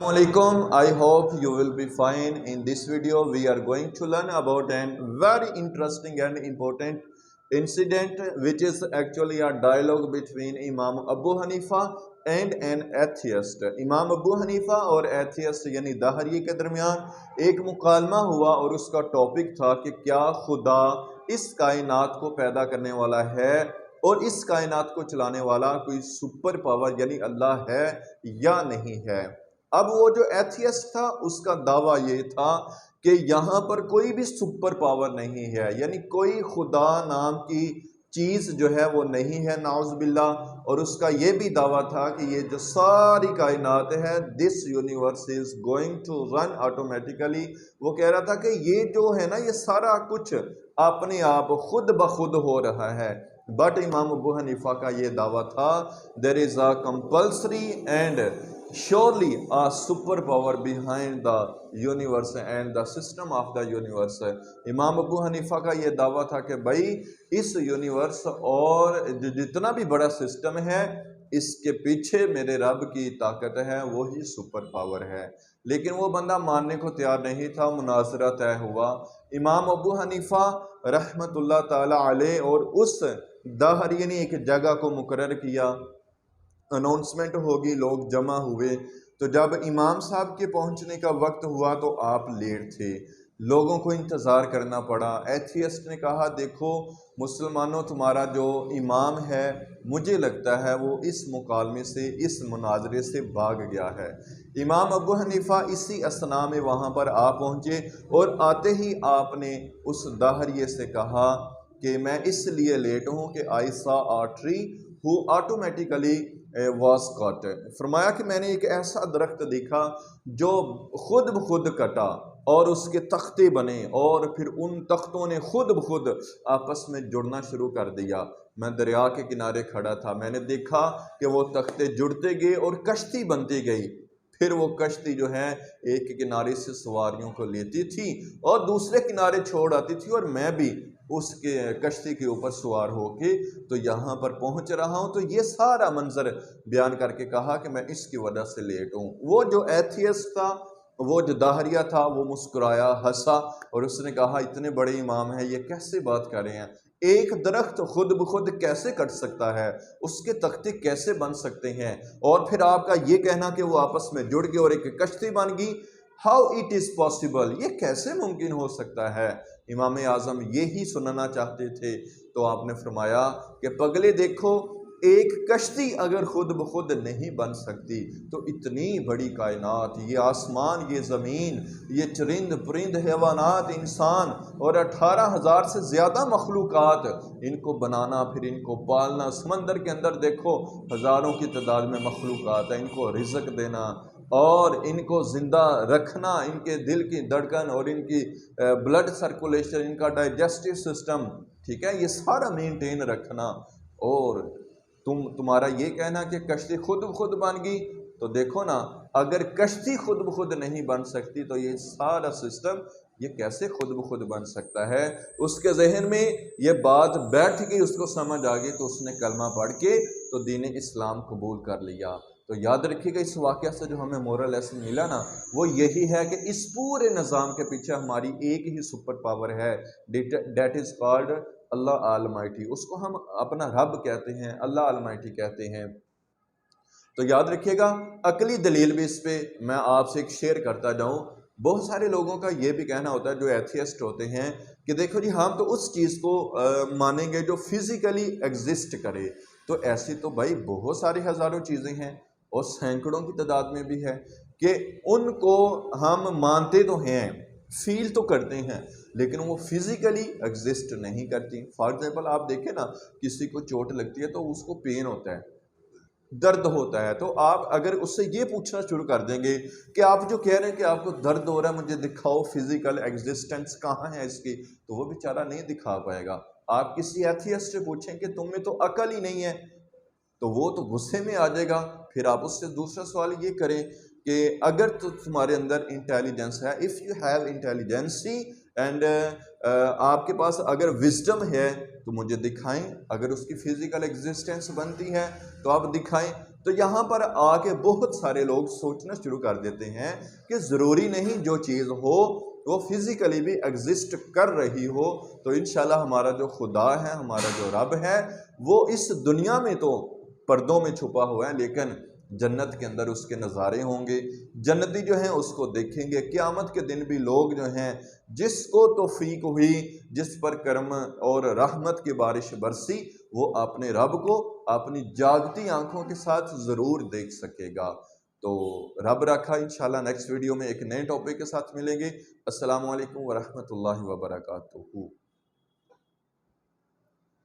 Assalamualaikum. I hope you will be fine. In this video we are going to learn about an very interesting and important incident, which is actually a dialogue between Imam Abu Hanifa and an atheist. Imam Abu Hanifa और atheist यानी दाहरी के दरमियान एक मुकालमा हुआ और उसका topic था कि क्या खुदा इस कायनात को पैदा करने वाला है और इस कायनात को चलाने वाला कोई सुपर पावर यानी अल्लाह है या नहीं है। अब वो जो एथियस्ट था उसका दावा ये था कि यहाँ पर कोई भी सुपर पावर नहीं है, यानी कोई खुदा नाम की चीज़ जो है वो नहीं है, नाउज़ुबिल्लाह। और उसका ये भी दावा था कि ये जो सारी कायनात है, this universe is going to run automatically. वो कह रहा था कि ये जो है ना, ये सारा कुछ अपने आप खुद ब खुद हो रहा है। बट इमाम अबू हनीफा का ये दावा था, there is a compulsory and surely a superpower behind the universe and the system of the universe। इमाम अबू हनीफा का ये दावा था कि भाई इस यूनिवर्स और जितना भी बड़ा सिस्टम है, इसके पीछे मेरे रब की ताकत है, वही सुपर पावर है। लेकिन वो बंदा मानने को तैयार नहीं था। मुनाजरा तय हुआ। इमाम अबू हनीफा रहमतुल्लाह ताला अलैह और उस दाहरी ने एक जगह को मुकर्रर किया, अनाउंसमेंट होगी, लोग जमा हुए। तो जब इमाम साहब के पहुंचने का वक्त हुआ तो आप लेट थे, लोगों को इंतज़ार करना पड़ा। एथियस्ट ने कहा, देखो मुसलमानों, तुम्हारा जो इमाम है मुझे लगता है वो इस मुकालमे से, इस मुनाजरे से भाग गया है। इमाम अबू हनीफा इसी असना में वहाँ पर आ पहुँचे और आते ही आपने उस दाहरिये से कहा कि मैं इसलिए लेट हूँ कि I saw a tree who automatically was cut. फरमाया कि मैंने एक ऐसा दरख्त देखा जो खुद ब खुद कटा और उसके तख्ते बने और फिर उन तख्तों ने खुद ब खुद आपस में जुड़ना शुरू कर दिया। मैं दरिया के किनारे खड़ा था, मैंने देखा कि वो तख्ते जुड़ते गए और कश्ती बनती गई। फिर वो कश्ती जो है एक किनारे से सवारियों को लेती थी और दूसरे किनारे छोड़ आती थी, और मैं भी उसके कश्ती के ऊपर सवार होके तो यहाँ पर पहुँच रहा हूँ। तो ये सारा मंजर बयान करके कहा कि मैं इसकी वजह से लेट हूँ। वो जो एथियस्ट था, वो जो दाहरिया था, वो मुस्कुराया, हंसा और उसने कहा, इतने बड़े इमाम हैं, ये कैसे बात कर रहे हैं? एक दरख्त खुद ब खुद कैसे कट सकता है? उसके तख्ते कैसे बन सकते हैं? और फिर आपका ये कहना कि वो आपस में जुड़ गए और एक कश्ती बन गई, हाउ इट इज़ पॉसिबल, ये कैसे मुमकिन हो सकता है? इमाम आज़म यही सुनना चाहते थे। तो आपने फरमाया कि पगले देखो, एक कश्ती अगर खुद ब खुद नहीं बन सकती तो इतनी बड़ी कायनात, ये आसमान, ये ज़मीन, ये चरिंद परिंद, हैवानात, इंसान और 18,000 से ज़्यादा मखलूक़ात, इनको बनाना, फिर इनको पालना। समंदर के अंदर देखो हज़ारों की तादाद में मखलूक़ात है, इनको रिज़्क़ देना और इनको ज़िंदा रखना, इनके दिल की धड़कन और इनकी ब्लड सर्कुलेशन, इनका डाइजेस्टिव सिस्टम, ठीक है, ये सारा मेंटेन रखना। और तुम्हारा ये कहना कि कश्ती खुद ब खुद बन गई, तो देखो ना, अगर कश्ती खुद ब खुद नहीं बन सकती तो ये सारा सिस्टम ये कैसे खुद ब खुद बन सकता है? उसके जहन में ये बात बैठ गई, उसको समझ आ गई, तो उसने कलमा पढ़ के तो दीन इस्लाम कबूल कर लिया। तो याद रखिएगा, इस वाक़या से जो हमें मोरल लेसन मिला ना, वो यही है कि इस पूरे निज़ाम के पीछे हमारी एक ही सुपर पावर है, that is called Allah almighty. उसको हम अपना रब कहते हैं, अल्लाह आलमाइटी कहते हैं। तो याद रखिएगा, अकली दलील भी इस पे मैं आपसे एक शेयर करता जाऊं। बहुत सारे लोगों का ये भी कहना होता है, जो एथियस्ट होते हैं, कि देखो जी, हम तो उस चीज़ को मानेंगे जो फिज़िकली एग्जिस्ट करे। तो ऐसी तो भाई बहुत सारी हज़ारों चीज़ें हैं और सैकड़ों की तादाद में भी है कि उनको हम मानते तो हैं, फील तो करते हैं, लेकिन वो फिज़िकली एग्जिस्ट नहीं करती। फॉर एग्जांपल आप देखें ना, किसी को चोट लगती है तो उसको पेन होता है, दर्द होता है। तो आप अगर उससे ये पूछना शुरू कर देंगे कि आप जो कह रहे हैं कि आपको दर्द हो रहा है, मुझे दिखाओ फिजिकल एग्जिस्टेंस कहाँ है इसकी, तो वो बेचारा नहीं दिखा पाएगा। आप किसी एथियस्ट से पूछें कि तुम में तो अकल ही नहीं है, तो वो तो गुस्से में आ जाएगा। फिर आप उससे दूसरा सवाल ये करें कि अगर तो तुम्हारे अंदर इंटेलिजेंस है, if you have intelligence and आपके पास अगर विजडम है तो मुझे दिखाएं। अगर उसकी फिजिकल एग्जिस्टेंस बनती है तो आप दिखाएं। तो यहाँ पर आके बहुत सारे लोग सोचना शुरू कर देते हैं कि ज़रूरी नहीं जो चीज़ हो वो फिज़िकली भी एग्जिस्ट कर रही हो। तो इंशाल्लाह हमारा जो खुदा है, हमारा जो रब है, वो इस दुनिया में तो पर्दों में छुपा हुआ है, लेकिन जन्नत के अंदर उसके नज़ारे होंगे। जन्नती जो हैं उसको देखेंगे। क़यामत के दिन भी लोग जो हैं, जिसको तौफीक हुई, जिस पर करम और रहमत की बारिश बरसी, वो अपने रब को अपनी जागती आंखों के साथ ज़रूर देख सकेगा। तो रब रखा, इंशाल्लाह नेक्स्ट वीडियो में एक नए टॉपिक के साथ मिलेंगे। अस्सलामु अलैकुम वरहमतुल्लाहि वबरकातुहू।